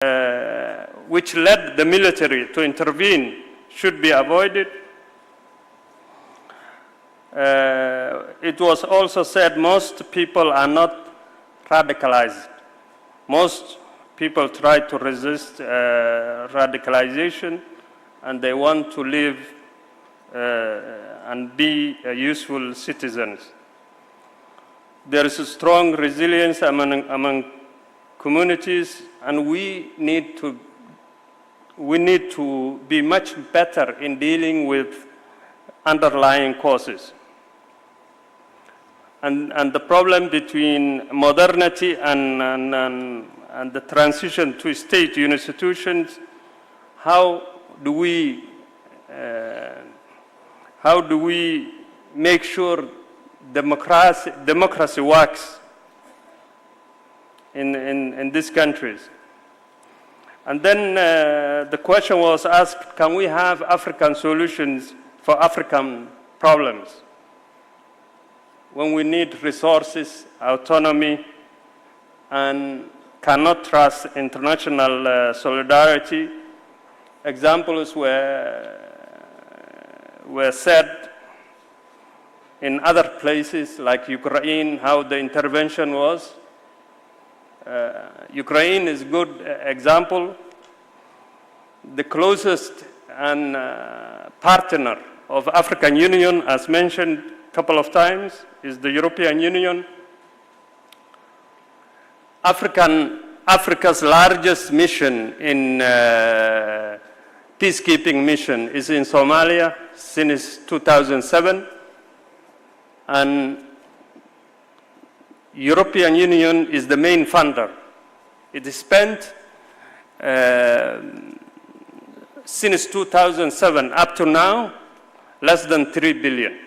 which led the military to intervene should be avoided. It was also said most people are not radicalized. Most people try to resist radicalization, and they want to live and be useful citizens. There is a strong resilience among communities, and we need to be much better in dealing with underlying causes. And the problem between modernity and the transition to state institutions, how do we make sure democracy works in these countries? And then the question was asked, can we have African solutions for African problems? When we need resources, autonomy, and cannot trust international solidarity. Examples were said in other places like Ukraine, how the intervention was. Ukraine is a good example. The closest and partner of African Union, as mentioned a couple of times, is the European Union. Africa's largest mission in peacekeeping mission is in Somalia since 2007. And European Union is the main funder. It is spent since 2007 up to now less than 3 billion.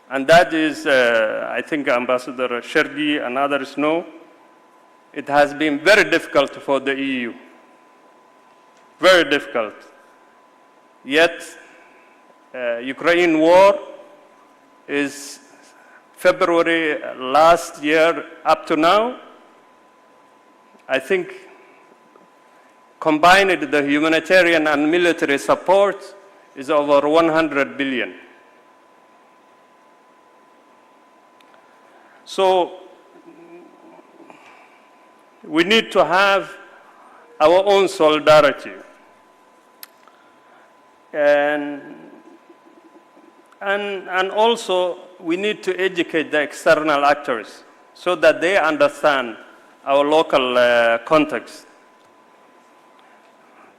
And that is, I think Ambassador Shergi and others know, it has been very difficult for the EU. Very difficult. Yet, Ukraine war is February last year up to now, I think combined the humanitarian and military support is over 100 billion. So we need to have our own solidarity. And also we need to educate the external actors so that they understand our local context.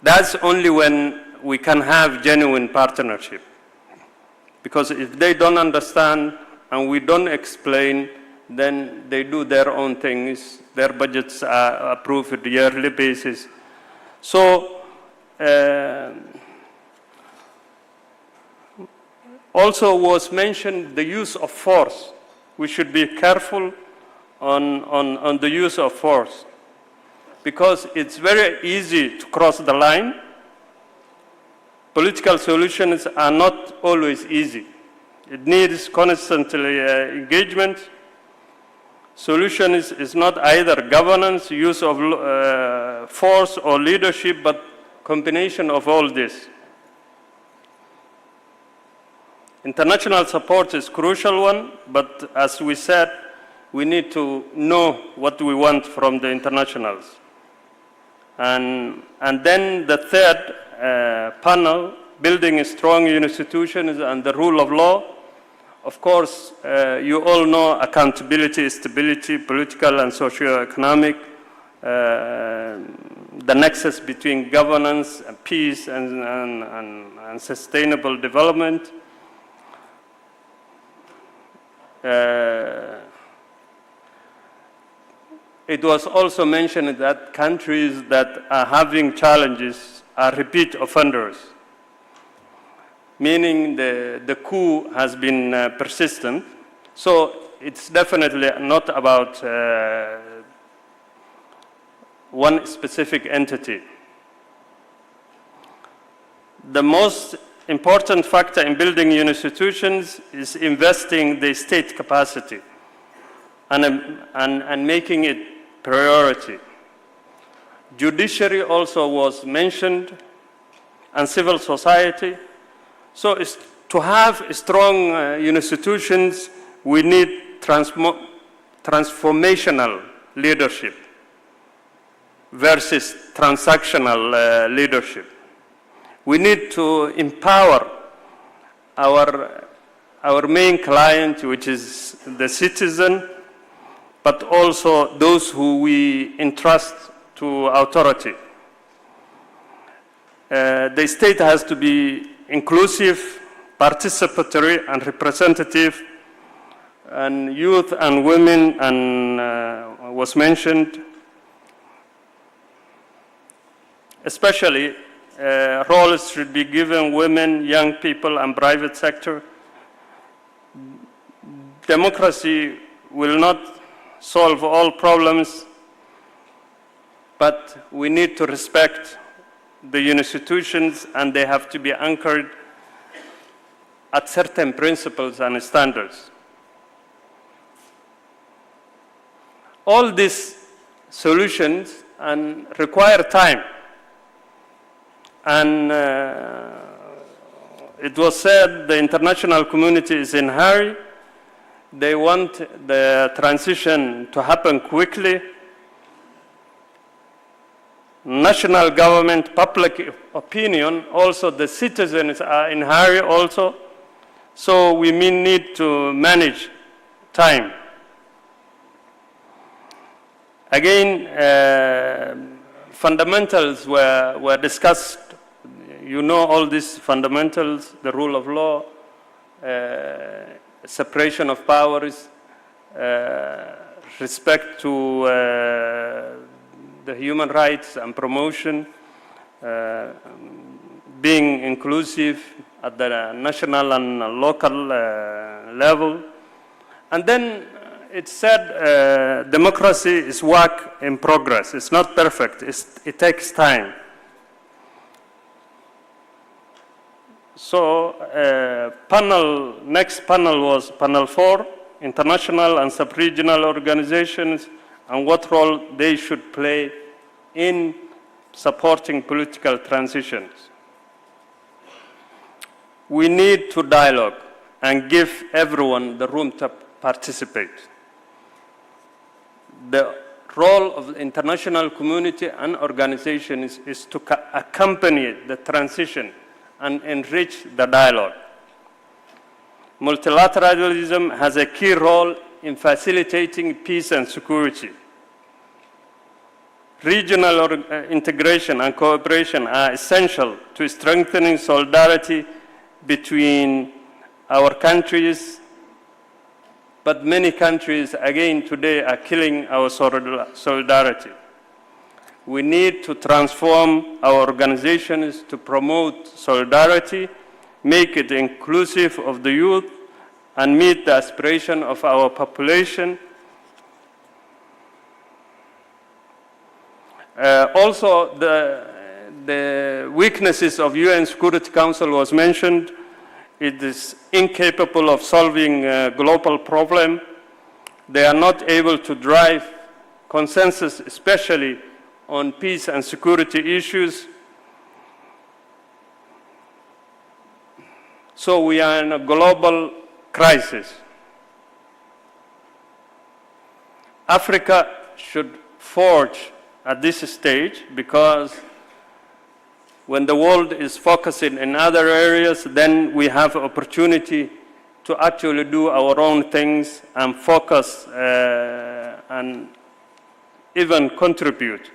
That's only when we can have genuine partnership. Because if they don't understand and we don't explain, then they do their own things. Their budgets are approved on a yearly basis. So, also was mentioned the use of force. We should be careful on the use of force, because it's very easy to cross the line. Political solutions are not always easy. It needs constant engagement. Solution is not either governance, use of force or leadership, but combination of all this. International support is a crucial one, but as we said, we need to know what we want from the internationals. And then the third panel, building strong institutions and the rule of law. Of course, you all know accountability, stability, political and socio-economic, the nexus between governance, and peace, and sustainable development. It was also mentioned that countries that are having challenges are repeat offenders, meaning the coup has been persistent. So it's definitely not about one specific entity. The most important factor in building institutions is investing the state capacity and making it priority. Judiciary also was mentioned, and civil society. So to have strong institutions, we need transformational leadership versus transactional leadership. We need to empower our main client, which is the citizen, but also those who we entrust to authority. The state has to be inclusive, participatory, and representative, and youth and women was mentioned. Especially, roles should be given women, young people, and private sector. Democracy will not solve all problems, but we need to respect the institutions, and they have to be anchored at certain principles and standards. All these solutions require time. And it was said the international community is in a hurry. They want the transition to happen quickly. National government, public opinion, also the citizens are in a hurry also. So we may need to manage time. Again, fundamentals were discussed. You know all these fundamentals, the rule of law, separation of powers, respect to the human rights and promotion, being inclusive at the national and local level. And then it said democracy is work in progress. It's not perfect. It takes time. So next panel was panel 4, international and sub-regional organizations and what role they should play in supporting political transitions. We need to dialogue and give everyone the room to participate. The role of the international community and organizations is to accompany the transition and enrich the dialogue. Multilateralism has a key role in facilitating peace and security. Regional integration and cooperation are essential to strengthening solidarity between our countries, but many countries, again, today are killing our solidarity. We need to transform our organizations to promote solidarity, make it inclusive of the youth, and meet the aspiration of our population. Also, the weaknesses of UN Security Council was mentioned. It is incapable of solving a global problem. They are not able to drive consensus, especially on peace and security issues. So we are in a global crisis. Africa should forge at this stage, because when the world is focusing in other areas, then we have opportunity to actually do our own things and focus and even contribute.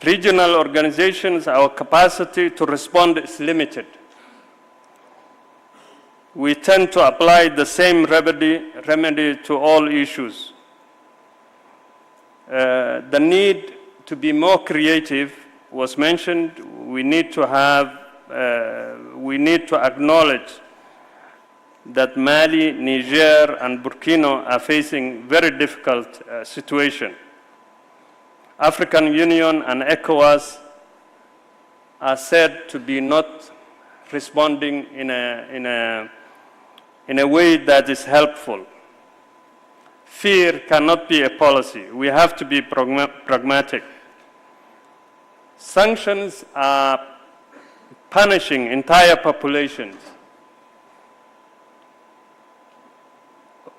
Regional organizations, our capacity to respond is limited. We tend to apply the same remedy to all issues. The need to be more creative was mentioned. We need to acknowledge that Mali, Niger, and Burkina are facing very difficult situation. African Union and ECOWAS are said to be not responding in a way that is helpful. fear cannot be a policy. We have to be pragmatic. Sanctions are punishing entire populations.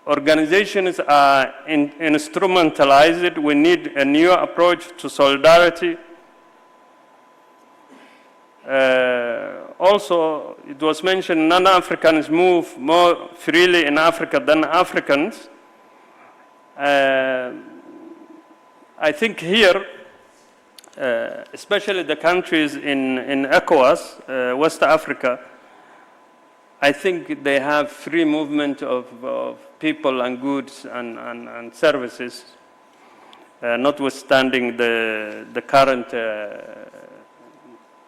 Organizations are instrumentalized. We need a new approach to solidarity. Also, it was mentioned non-Africans move more freely in Africa than Africans. I think here, especially the countries in ECOWAS, West Africa, I think they have free movement of people and goods and services, notwithstanding the current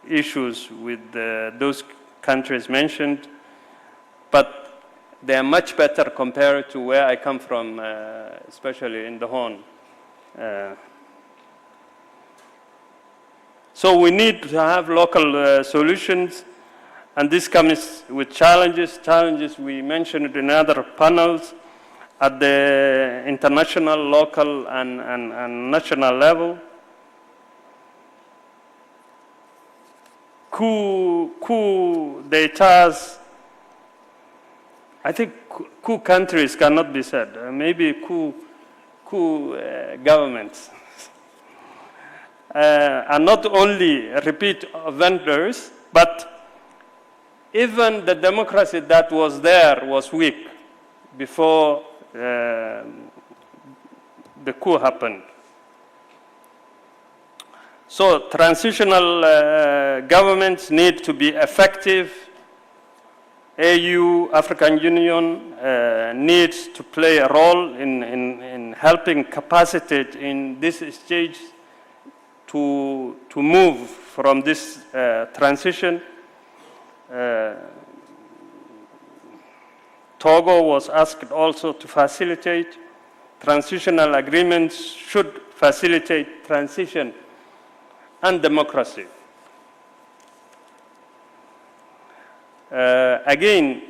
issues with those countries mentioned, but they are much better compared to where I come from, especially in the Horn. So we need to have local solutions, and this comes with challenges we mentioned in other panels at the international, local, and national level. Coup d'etats, I think coup countries cannot be said. Maybe coup governments. Are not only repeat offenders, but even the democracy that was there was weak before the coup happened. So transitional governments need to be effective. AU, African Union, needs to play a role in helping capacitate in this stage to move from this transition. Togo was asked also to facilitate. Transitional agreements should facilitate transition and democracy. Again,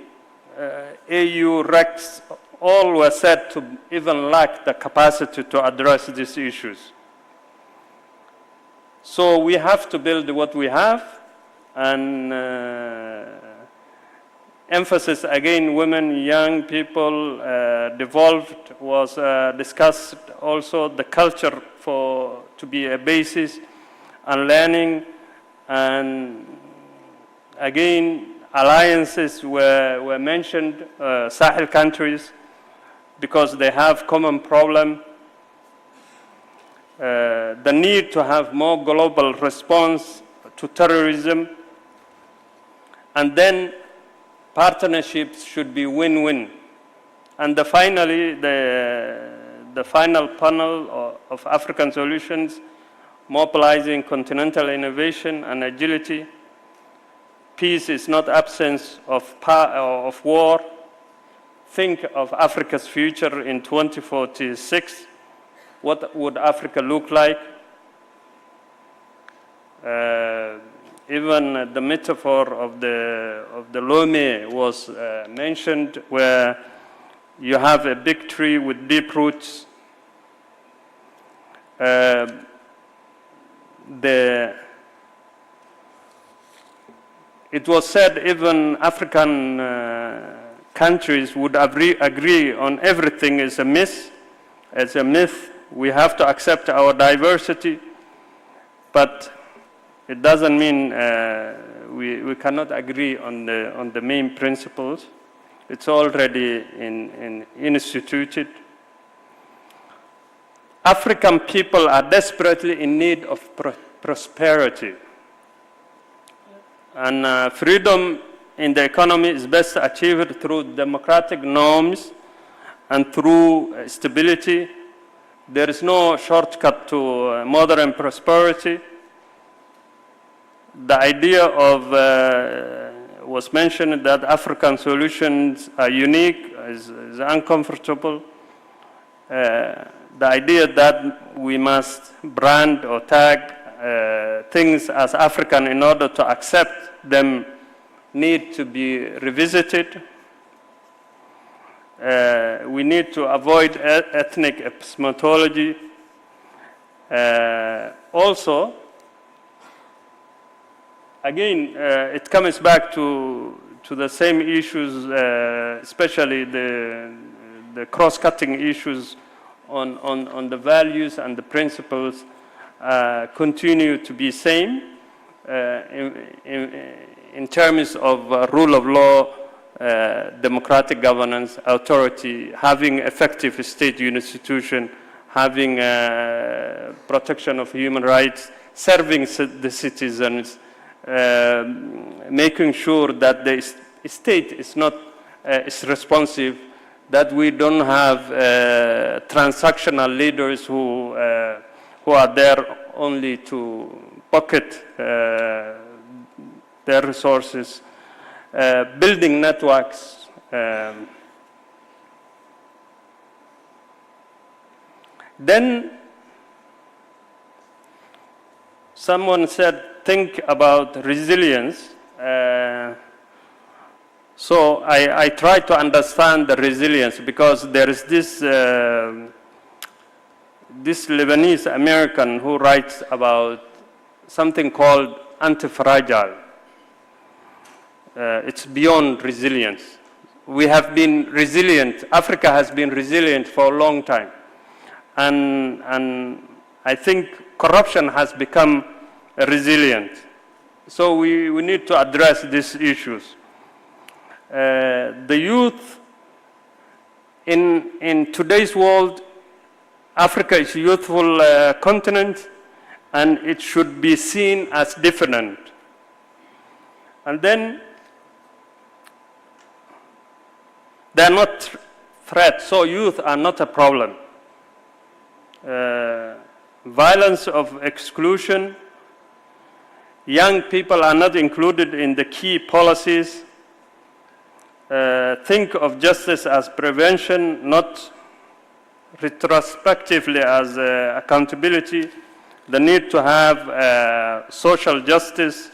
AU RECs all were said to even lack the capacity to address these issues. So we have to build what we have, and emphasis again, women, young people, devolved was discussed. Also the culture to be a basis, and learning, and again, alliances were mentioned, Sahel countries, because they have common problem. The need to have more global response to terrorism, and then partnerships should be win-win. And finally, the final panel of African solutions, mobilizing continental innovation and agility. Peace is not absence of war. Think of Africa's future in 2046. What would Africa look like? Even the metaphor of the Lome was mentioned, where you have a big tree with deep roots. It was said even African countries would agree on everything is a myth. As a myth, we have to accept our diversity, but it doesn't mean we cannot agree on the main principles. It's already instituted. African people are desperately in need of prosperity. And freedom in the economy is best achieved through democratic norms and through stability. There is no shortcut to modern prosperity. The idea of, was mentioned that African solutions are unique, is uncomfortable. The idea that we must brand or tag things as African in order to accept them need to be revisited. We need to avoid ethnic epistemology. Also, again, it comes back to the same issues, especially the cross-cutting issues on the values and the principles continue to be same in terms of rule of law, democratic governance, authority, having effective state institution, having protection of human rights, serving the citizens, making sure that the state is not is responsive, that we don't have transactional leaders who are there only to pocket their resources, building networks. Then someone said, think about resilience. So I try to understand the resilience because there is this Lebanese American who writes about something called anti-fragile. It's beyond resilience. We have been resilient. Africa has been resilient for a long time. And I think corruption has become resilient. So we need to address these issues. The youth in today's world, Africa is a youthful continent, and it should be seen as different. And then they are not threats, so youth are not a problem. Violence of exclusion, young people are not included in the key policies. Think of justice as prevention, not retrospectively as accountability. The need to have social justice.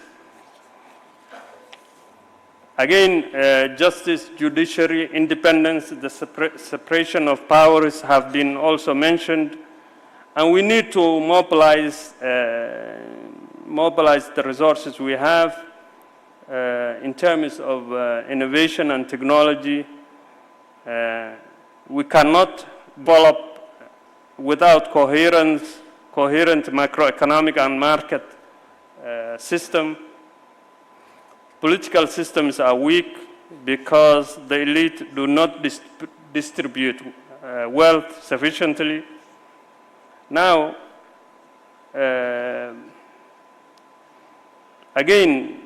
Again, justice, judiciary, independence, the separation of powers have been also mentioned. And we need to mobilize the resources we have in terms of innovation and technology. We cannot develop without coherent macroeconomic and market system. Political systems are weak because the elite do not distribute wealth sufficiently. Now, again,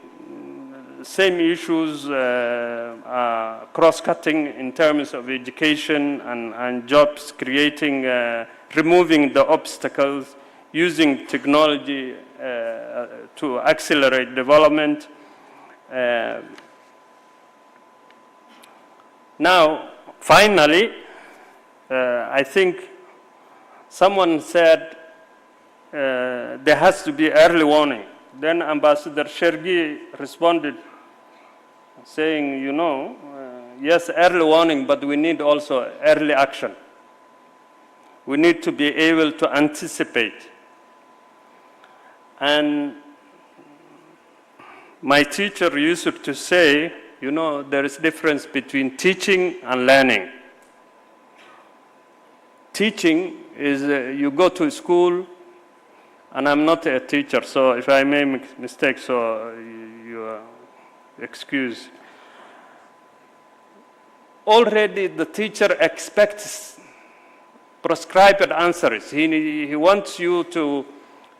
same issues are cross-cutting in terms of education and jobs, creating, removing the obstacles, using technology to accelerate development. Now, finally, I think someone said there has to be early warning. Then Ambassador Shergi responded saying, you know, yes, early warning, but we need also early action. We need to be able to anticipate. And my teacher used to say, you know, there is a difference between teaching and learning. Teaching is you go to school, and I'm not a teacher, so if I make mistakes, so you are excused. Already the teacher expects prescribed answers. He wants you to,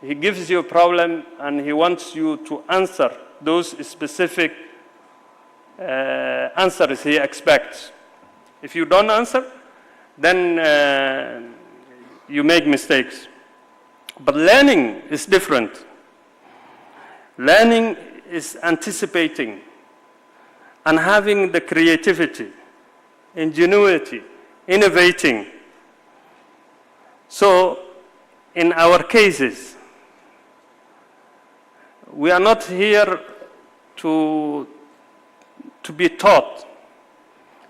he gives you a problem, and he wants you to answer those specific answers he expects. If you don't answer, then you make mistakes. But learning is different. Learning is anticipating and having the creativity, ingenuity, innovating. So in our cases, we are not here to be taught.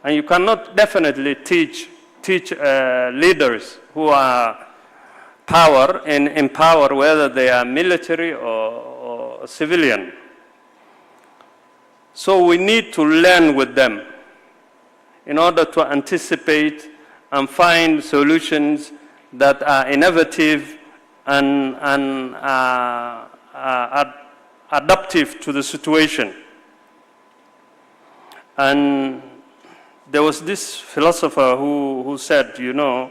And you cannot definitely teach leaders who are in power, whether they are military or civilian. So we need to learn with them in order to anticipate and find solutions that are innovative and adaptive to the situation. And there was this philosopher who said, you know,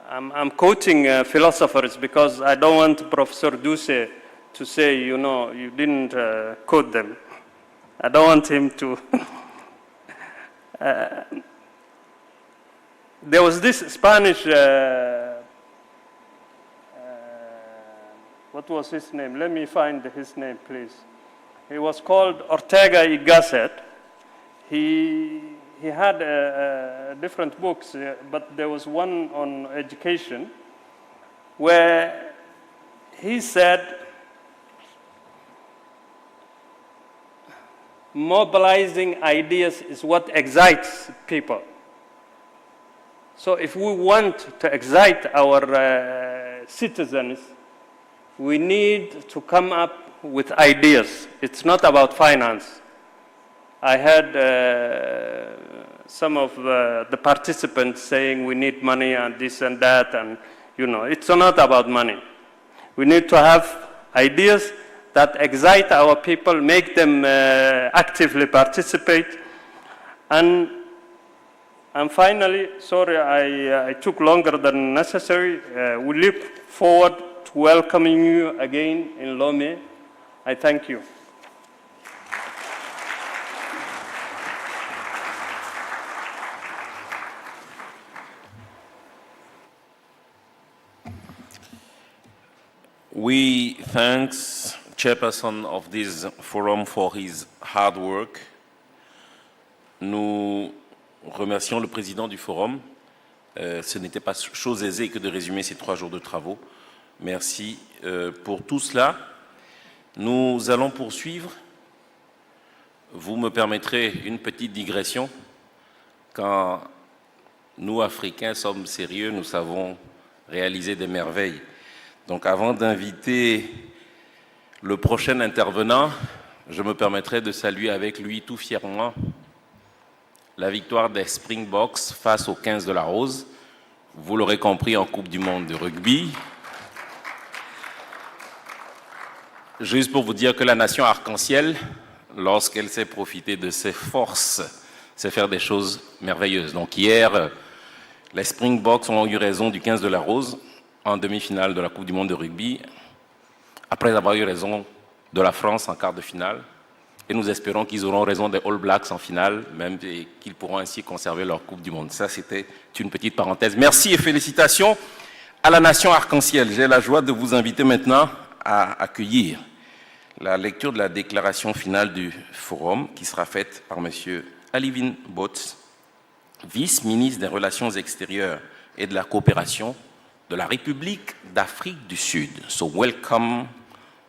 I'm quoting philosophers because I don't want Professor Duse to say, you know, you didn't quote them. I don't want him to. There was this Spanish, what was his name? Let me find his name, please. He was called Ortega y Gasset. He had different books, but there was one on education where he said, mobilizing ideas is what excites people. So if we want to excite our citizens, we need to come up with ideas. It's not about finance. I heard some of the participants saying we need money and this and that, and you know, it's not about money. We need to have ideas that excite our people, make them actively participate. And finally, sorry, I took longer than necessary. We look forward to welcoming you again in Lome. I thank you. We thank chairperson of this forum for his hard work. Nous remercions le président du forum. Ce n'était pas chose aisée que de résumer ces 3 jours de travaux. Merci pour tout cela. Nous allons poursuivre. Vous me permettrez une petite digression. Quand nous, Africains, sommes sérieux, nous savons réaliser des merveilles. Donc avant d'inviter le prochain intervenant, je me permettrai de saluer avec lui tout fièrement la victoire des Springboks face aux 15 de la Rose. Vous l'aurez compris, en Coupe du Monde de rugby. Juste pour vous dire que la nation arc-en-ciel, lorsqu'elle sait profiter de ses forces, sait faire des choses merveilleuses. Donc hier, les Springboks ont eu raison du 15 de la Rose en demi-finale de la Coupe du Monde de rugby, après avoir eu raison de la France en quart de finale. Et nous espérons qu'ils auront raison des All Blacks en finale, même et qu'ils pourront ainsi conserver leur Coupe du Monde. Ça, c'était une petite parenthèse. Merci et félicitations à la nation arc-en-ciel. J'ai la joie de vous inviter maintenant à accueillir la lecture de la déclaration finale du forum qui sera faite par M. Alivin Botz, vice-ministre des Relations extérieures et de la coopération de la République d'Afrique du Sud. So welcome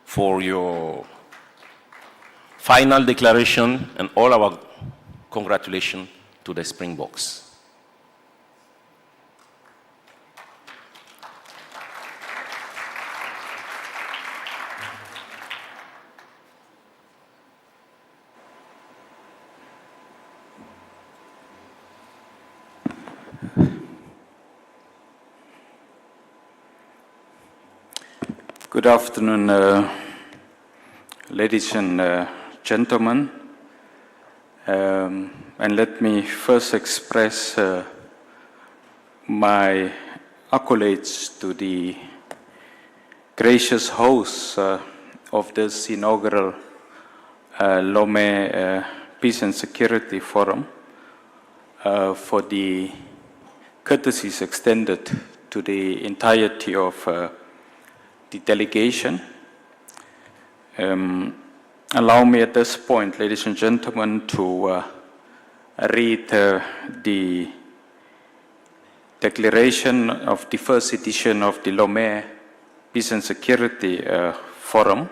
for your final declaration and all our congratulations to the Springboks. Good afternoon, ladies and gentlemen. And let me first express my accolades to the gracious hosts of this inaugural Lome Peace and Security Forum for the courtesies extended to the entirety of the delegation. Allow me at this point, ladies and gentlemen, to read the declaration of the first edition of the Lome Peace and Security Forum.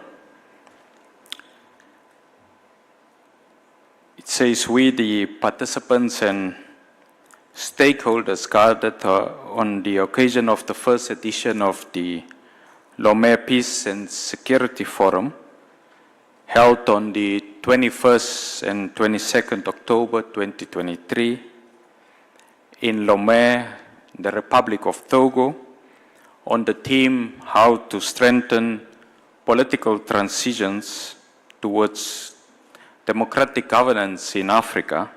It says, we, the participants and stakeholders gathered on the occasion of the first edition of the Lome Peace and Security Forum, held on the 21st and 22nd October 2023 in Lomé, the Republic of Togo, on the theme how to strengthen political transitions towards democratic governance in Africa,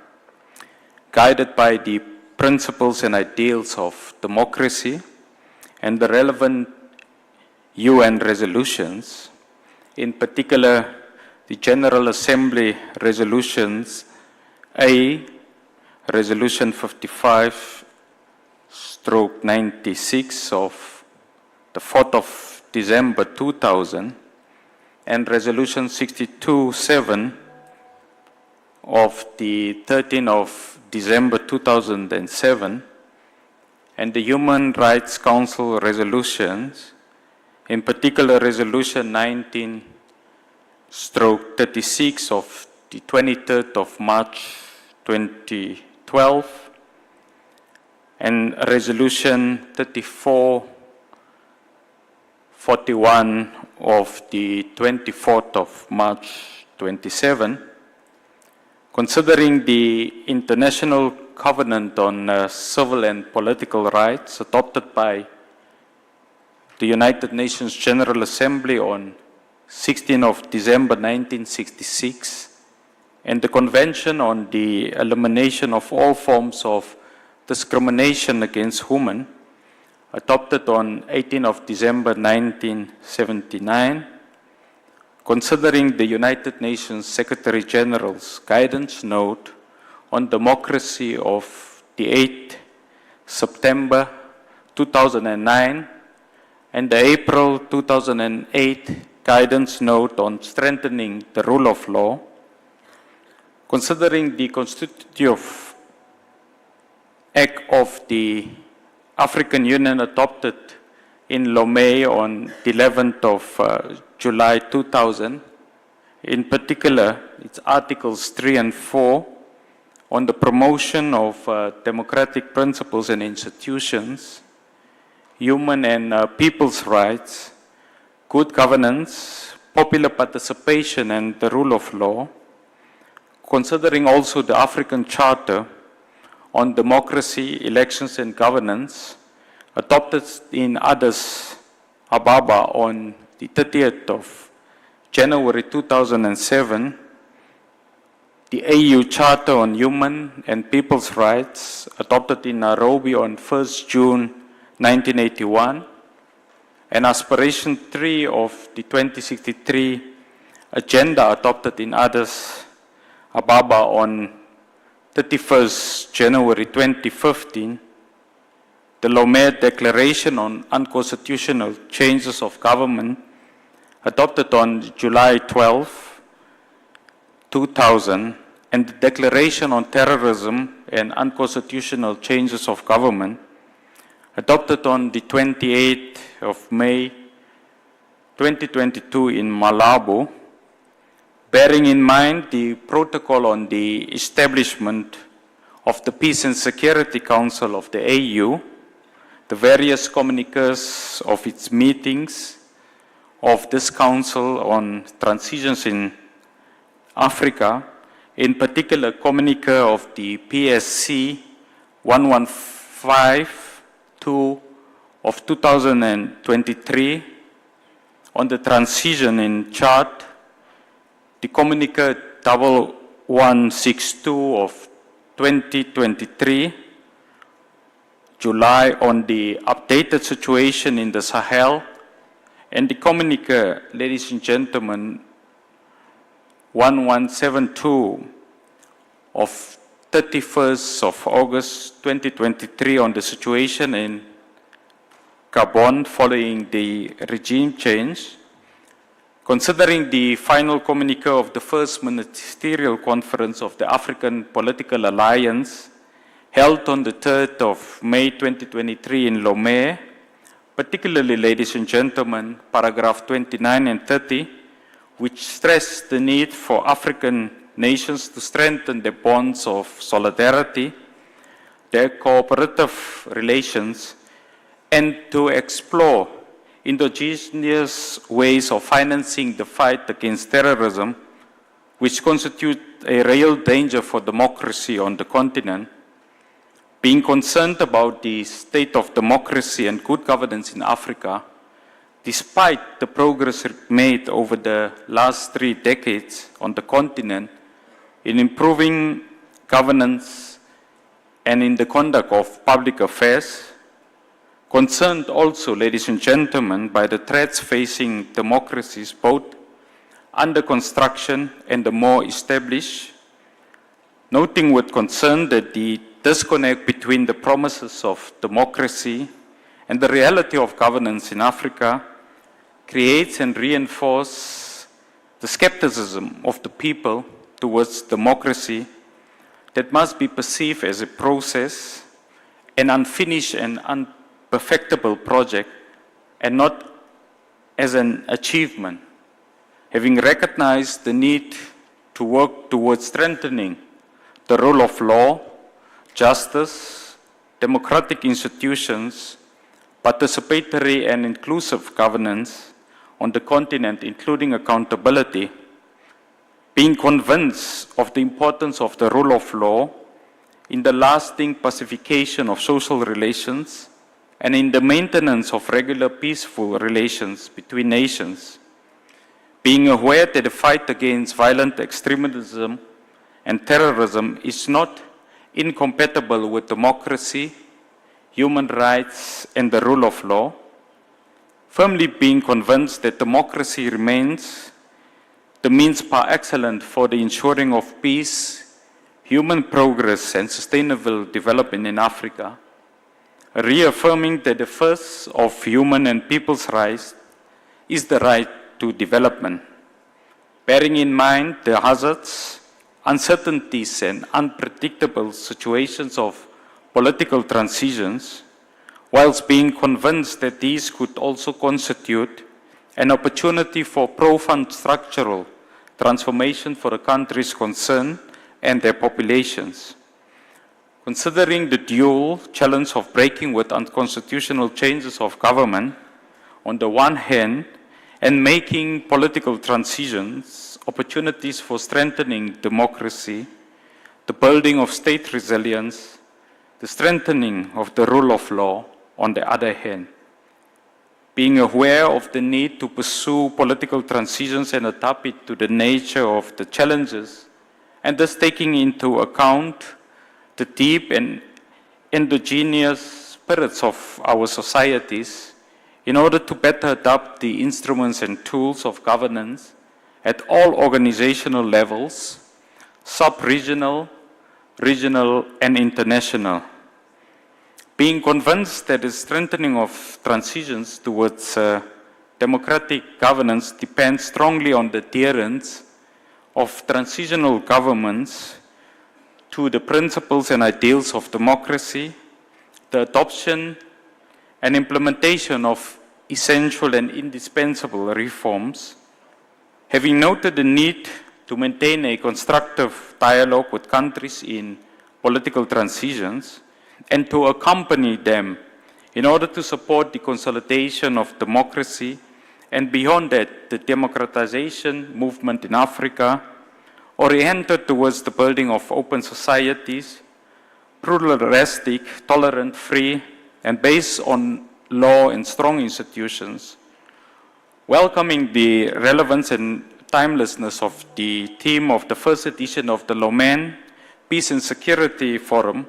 guided by the principles and ideals of democracy and the relevant UN resolutions, in particular the General Assembly resolutions A, Resolution 55/96 of the 4th of December 2000, and Resolution 62/7 of the 13th of December 2007, and the Human Rights Council resolutions, in particular Resolution 19/36 of the 23rd of March 2012, and Resolution 34/41 of the 24th of March 27, considering the International Covenant on Civil and Political Rights adopted by the United Nations General Assembly on 16th of December 1966, and the Convention on the Elimination of All Forms of Discrimination against Women, adopted on 18th of December 1979, considering the United Nations Secretary General's guidance note on democracy of the 8th September 2009, and the April 2008 guidance note on strengthening the rule of law, considering the Constitutive Act of the African Union adopted in Lomé on the 11th of July 2000, in particular its Articles 3 and 4 on the promotion of democratic principles and institutions, human and people's rights, good governance, popular participation and the rule of law, considering also the African Charter on democracy, elections and governance, adopted in Addis Ababa on the 30th of January 2007, the AU Charter on Human and People's Rights, adopted in Nairobi on 1st June 1981, and Aspiration 3 of the 2063 Agenda adopted in Addis Ababa on 31st January 2015, the Lomé Declaration on Unconstitutional Changes of Government, adopted on July 12, 2000, and the Declaration on Terrorism and Unconstitutional Changes of Government, adopted on the 28th of May 2022 in Malabo, bearing in mind the protocol on the establishment of the Peace and Security Council of the AU, the various communiques of its meetings of this council on transitions in Africa, in particular communique of the PSC 115/2 of 2023 on the transition in Chad, the communique 1162 of 2023, July on the updated situation in the Sahel, and the communique, ladies and gentlemen, 1172 of 31st of August 2023 on the situation in Gabon following the regime change, considering the final communique of the first ministerial conference of the African Political Alliance held on the 3rd of May 2023 in Lomé, particularly, ladies and gentlemen, paragraph 29 and 30, which stress the need for African nations to strengthen their bonds of solidarity, their cooperative relations, and to explore indigenous ways of financing the fight against terrorism, which constitute a real danger for democracy on the continent. Being concerned about the state of democracy and good governance in Africa, despite the progress made over the last 3 decades on the continent in improving governance and in the conduct of public affairs, concerned also, ladies and gentlemen, by the threats facing democracies both under construction and the more established, noting with concern that the disconnect between the promises of democracy and the reality of governance in Africa creates and reinforces the skepticism of the people towards democracy that must be perceived as a process, an unfinished and unperfectible project, and not as an achievement. Having recognized the need to work towards strengthening the rule of law, justice, democratic institutions, participatory and inclusive governance on the continent, including accountability, being convinced of the importance of the rule of law in the lasting pacification of social relations and in the maintenance of regular peaceful relations between nations, being aware that the fight against violent extremism and terrorism is not incompatible with democracy, human rights, and the rule of law, firmly being convinced that democracy remains the means par excellence for the ensuring of peace, human progress, and sustainable development in Africa, reaffirming that the first of human and people's rights is the right to development, bearing in mind the hazards, uncertainties, and unpredictable situations of political transitions, whilst being convinced that these could also constitute an opportunity for profound structural transformation for the countries concerned and their populations. Considering the dual challenge of breaking with unconstitutional changes of government on the one hand and making political transitions opportunities for strengthening democracy, the building of state resilience, the strengthening of the rule of law on the other hand. Being aware of the need to pursue political transitions and adapt it to the nature of the challenges, and thus taking into account the deep and endogenous spirits of our societies in order to better adapt the instruments and tools of governance at all organizational levels, sub-regional, regional, and international. Being convinced that the strengthening of transitions towards democratic governance depends strongly on the adherence of transitional governments to the principles and ideals of democracy, the adoption and implementation of essential and indispensable reforms, having noted the need to maintain a constructive dialogue with countries in political transitions, and to accompany them in order to support the consolidation of democracy and beyond that, the democratization movement in Africa, oriented towards the building of open societies, pluralistic, tolerant, free, and based on law and strong institutions, welcoming the relevance and timelessness of the theme of the first edition of the Lome Peace and Security Forum,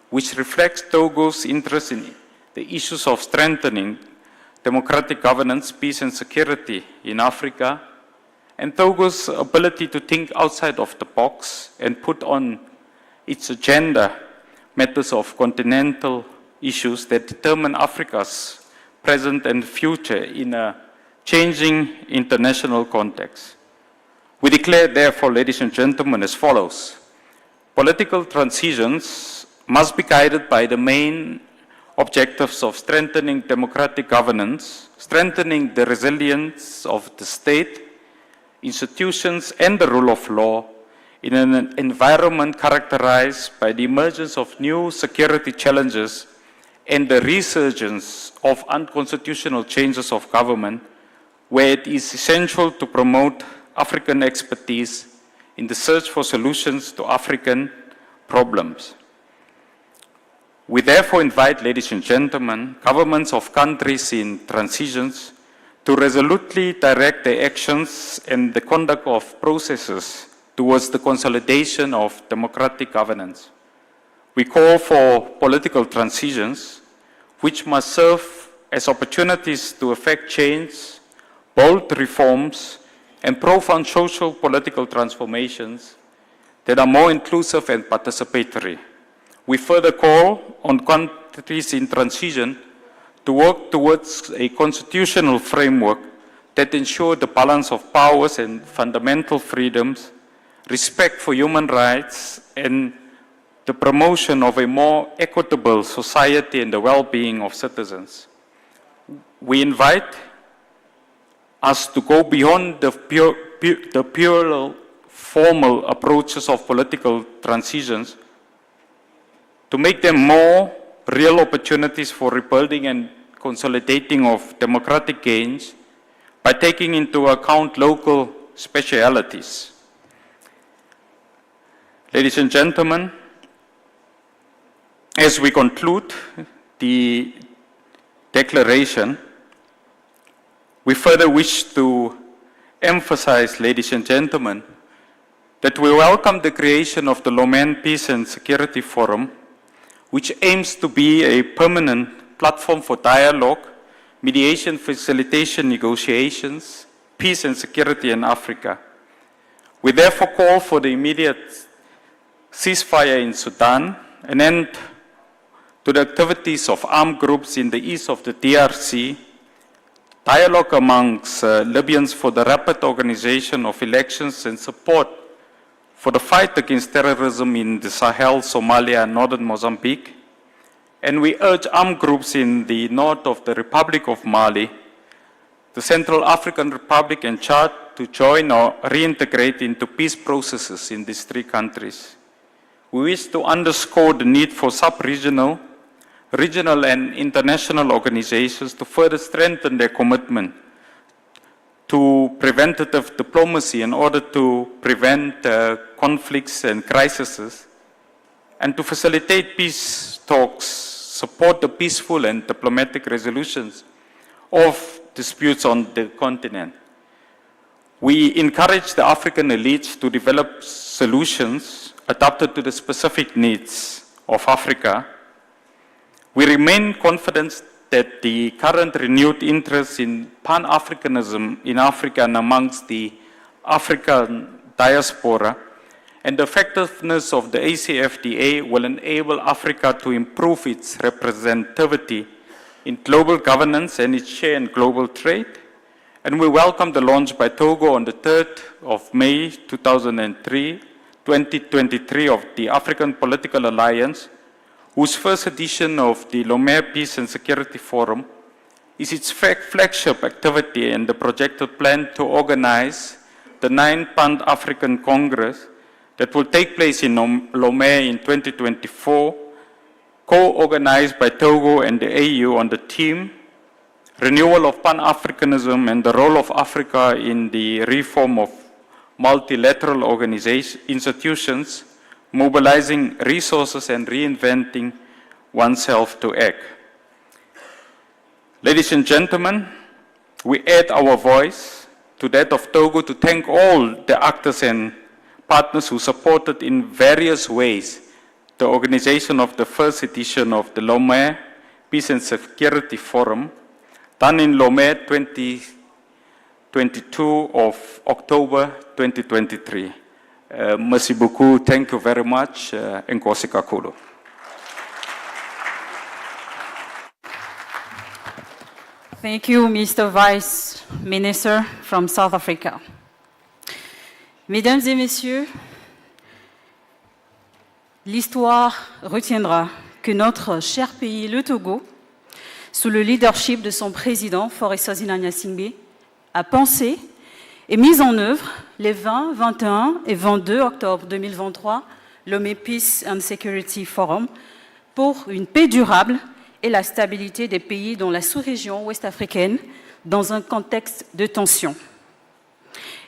which reflects Togo's interest in the issues of strengthening democratic governance, peace and security in Africa, and Togo's ability to think outside of the box and put on its agenda matters of continental issues that determine Africa's present and future in a changing international context. We declare, therefore, ladies and gentlemen, as follows. Political transitions must be guided by the main objectives of strengthening democratic governance, strengthening the resilience of the state, institutions, and the rule of law, in an environment characterized by the emergence of new security challenges and the resurgence of unconstitutional changes of government, where it is essential to promote African expertise in the search for solutions to African problems. We therefore invite, ladies and gentlemen, governments of countries in transitions to resolutely direct their actions and the conduct of processes towards the consolidation of democratic governance. We call for political transitions which must serve as opportunities to effect change, bold reforms, and profound social political transformations that are more inclusive and participatory. We further call on countries in transition to work towards a constitutional framework that ensure the balance of powers and fundamental freedoms, respect for human rights, and the promotion of a more equitable society and the well-being of citizens. We invite us to go beyond the pure formal approaches of political transitions to make them more real opportunities for rebuilding and consolidating of democratic gains by taking into account local specialities. Ladies and gentlemen, as we conclude the declaration, we further wish to emphasize, ladies and gentlemen, that we welcome the creation of the Lome Peace and Security Forum, which aims to be a permanent platform for dialogue, mediation, facilitation, negotiations, peace and security in Africa. We therefore call for the immediate ceasefire in Sudan, an end to the activities of armed groups in the east of the DRC, dialogue amongst Libyans for the rapid organization of elections and support for the fight against terrorism in the Sahel, Somalia, and northern Mozambique. And we urge armed groups in the north of the Republic of Mali, the Central African Republic, and Chad to join or reintegrate into peace processes in these three countries. We wish to underscore the need for sub-regional, regional, and international organizations to further strengthen their commitment to preventative diplomacy in order to prevent conflicts and crises, and to facilitate peace talks, support the peaceful and diplomatic resolutions of disputes on the continent. We encourage the African elites to develop solutions adapted to the specific needs of Africa. We remain confident that the current renewed interest in Pan-Africanism in Africa and amongst the African diaspora and the effectiveness of the ACFTA will enable Africa to improve its representativity in global governance and its share in global trade. And we welcome the launch by Togo on the 3rd of May 2023 of the African Political Alliance, whose first edition of the Lome Peace and Security Forum is its flagship activity and the projected plan to organize the 9th Pan-African Congress that will take place in Lome in 2024, co-organized by Togo and the AU on the theme Renewal of Pan-Africanism and the Role of Africa in the Reform of Multilateral Institutions, mobilizing resources and reinventing oneself to act. Ladies and gentlemen, we add our voice to that of Togo to thank all the actors and partners who supported in various ways the organization of the first edition of the Lome Peace and Security Forum, done in Lome 22 of October 2023. Merci beaucoup, thank you very much, Nkosi Kakulo. Thank you, Mr. Vice Minister from South Africa. Mesdames et messieurs, l'histoire retiendra que notre cher pays, le Togo, sous le leadership de son président, Faure Swaziland Gnassingbé, a pensé et mis en œuvre les 20, 21 et 22 octobre 2023, Lomé Peace and Security Forum pour une paix durable et la stabilité des pays dans la sous-région ouest-africaine dans un contexte de tension.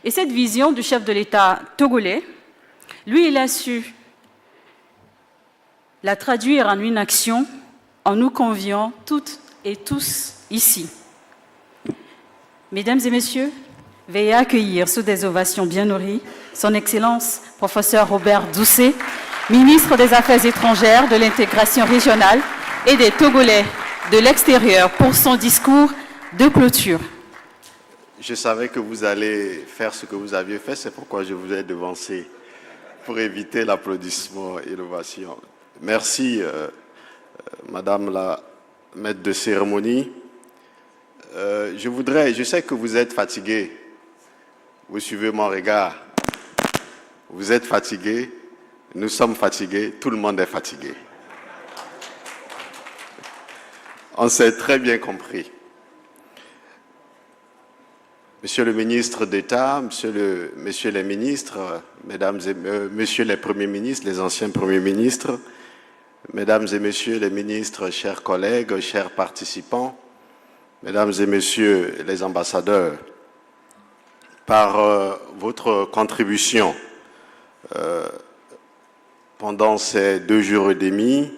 Et cette vision du chef de l'État togolais, lui, il a su la traduire en une action en nous conviant toutes et tous ici. Mesdames et messieurs, veuillez accueillir sous des ovations bien nourries son Excellence, professeur Robert Doucet, ministre des Affaires étrangères, de l'intégration régionale et des Togolais de l'extérieur pour son discours de clôture. Je savais que vous allez faire ce que vous aviez fait, c'est pourquoi je vous ai devancé, pour éviter l'applaudissement et l'ovation. Merci, Madame la maître de cérémonie. Je sais que vous êtes fatigué. Vous suivez mon regard. Vous êtes fatigué. Nous sommes fatigués. Tout le monde est fatigué. On s'est très bien compris. Monsieur le ministre d'État, messieurs les ministres, messieurs les premiers ministres, les anciens premiers ministres, mesdames et messieurs les ministres, chers collègues, chers participants, mesdames et messieurs les ambassadeurs, par votre contribution pendant ces 2 jours et demi,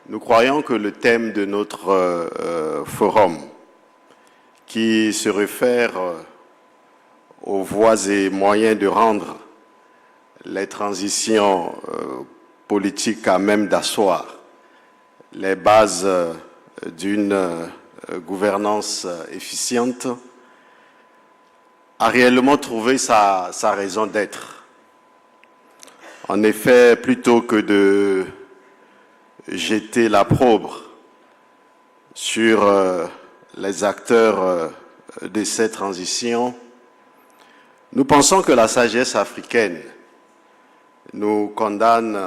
nous croyons que le thème de notre forum, qui se réfère aux voies et moyens de rendre les transitions politiques à même d'asseoir les bases d'une gouvernance efficiente, a réellement trouvé sa raison d'être. En effet, plutôt que de jeter l'opprobre sur les acteurs de ces transitions, nous pensons que la sagesse africaine nous condamne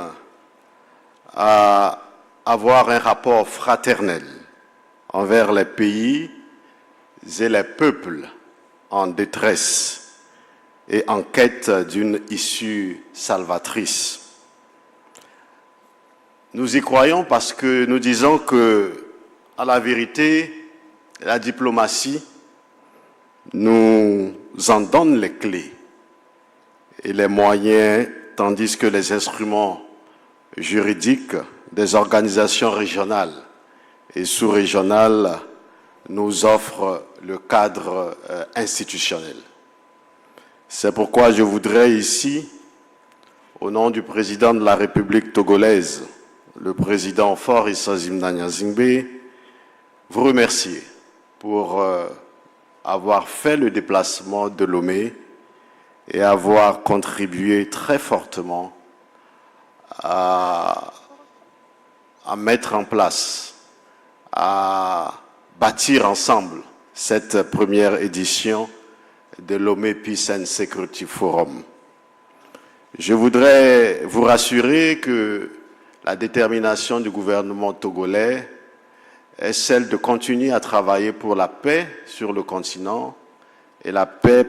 à avoir un rapport fraternel envers les pays et les peuples en détresse et en quête d'une issue salvatrice. Nous y croyons parce que nous disons que, à la vérité, la diplomatie nous en donne les clés et les moyens, tandis que les instruments juridiques des organisations régionales et sous-régionales nous offrent le cadre institutionnel. C'est pourquoi je voudrais ici, au nom du président de la République togolaise, le président Faure Issa Zimna-Nyazingbe, vous remercier pour avoir fait le déplacement de Lomé et avoir contribué très fortement à mettre en place, à bâtir ensemble cette première édition de Lomé Peace and Security Forum. Je voudrais vous rassurer que la détermination du gouvernement togolais est celle de continuer à travailler pour la paix sur le continent et la paix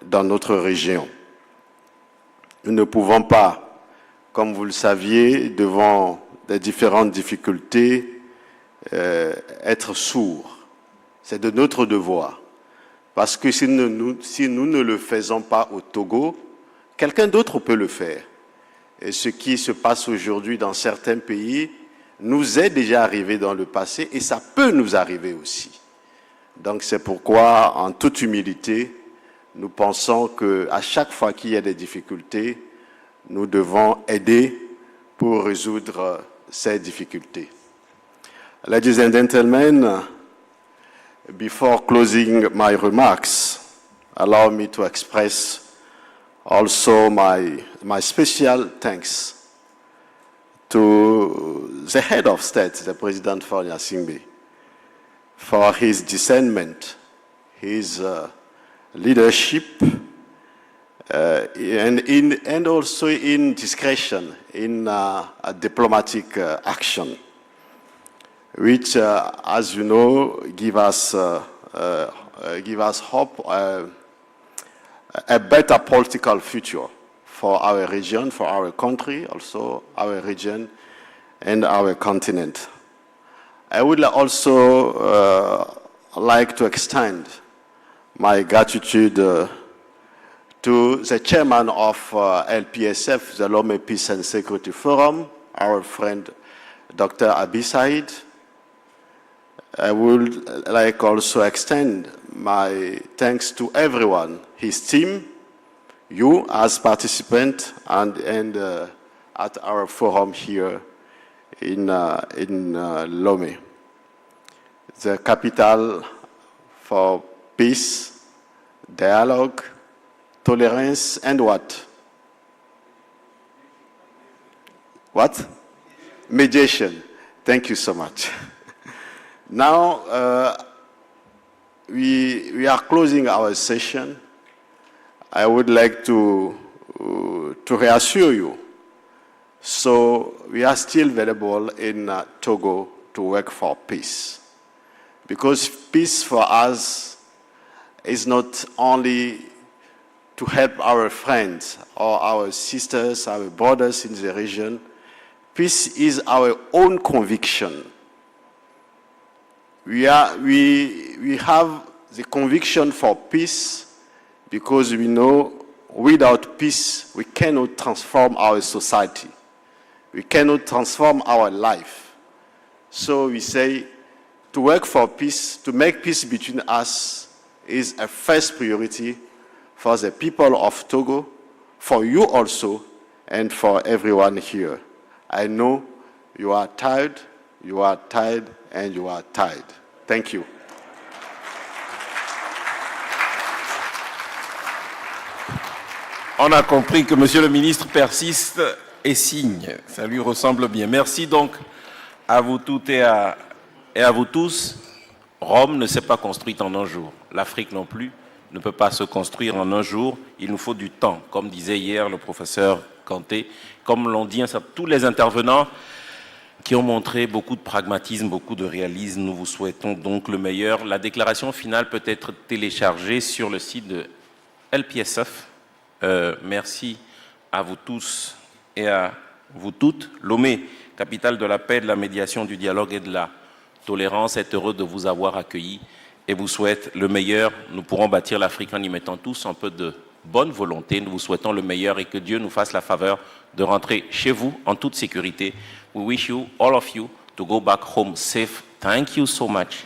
dans notre région. Nous ne pouvons pas, comme vous le saviez, devant des différentes difficultés, être sourds. C'est de notre devoir. Parce que si nous ne le faisons pas au Togo, quelqu'un d'autre peut le faire. Et ce qui se passe aujourd'hui dans certains pays nous est déjà arrivé dans le passé et ça peut nous arriver aussi. Donc c'est pourquoi, en toute humilité, nous pensons qu'à chaque fois qu'il y a des difficultés, nous devons aider pour résoudre ces difficultés. Ladies and gentlemen, before closing my remarks, allow me to express also my special thanks to the head of state, the President Faure Gnassingbé, for his discernment, his leadership, and also in discretion, in a diplomatic action, which, as you know, give us hope a better political future for our region, for our country, also our region and our continent. I would also like to extend my gratitude to the chairman of LPSF, the Lome Peace and Security Forum, our friend Dr. Abi Said. I would like also extend my thanks to everyone, his team, you as participant, and at our forum here in Lome, the capital for peace, dialogue, tolerance, and what? What? Mediation. Thank you so much. Now, we are closing our session. I would like to reassure you. So we are still available in Togo to work for peace. Because peace for us is not only to help our friends or our sisters, our brothers in the region. Peace is our own conviction. We have the conviction for peace because we know without peace we cannot transform our society. We cannot transform our life. So we say to work for peace, to make peace between us is a first priority for the people of Togo, for you also, and for everyone here. I know you are tired, and you are tired. Thank you. On a compris que Monsieur le ministre persiste et signe. Ça lui ressemble bien. Merci donc à vous toutes et à vous tous. Rome ne s'est pas construite en un jour. L'Afrique non plus ne peut pas se construire en un jour. Il nous faut du temps, comme disait hier le professeur Kanté, comme l'ont dit tous les intervenants qui ont montré beaucoup de pragmatisme, beaucoup de réalisme. Nous vous souhaitons donc le meilleur. La déclaration finale peut être téléchargée sur le site de LPSF. Merci à vous tous et à vous toutes. Lomé, capitale de la paix, de la médiation, du dialogue et de la tolérance, est heureux de vous avoir accueillis et vous souhaite le meilleur. Nous pourrons bâtir l'Afrique en y mettant tous un peu de bonne volonté. Nous vous souhaitons le meilleur et que Dieu nous fasse la faveur de rentrer chez vous en toute sécurité. We wish you, all of you, to go back home safe. Thank you so much.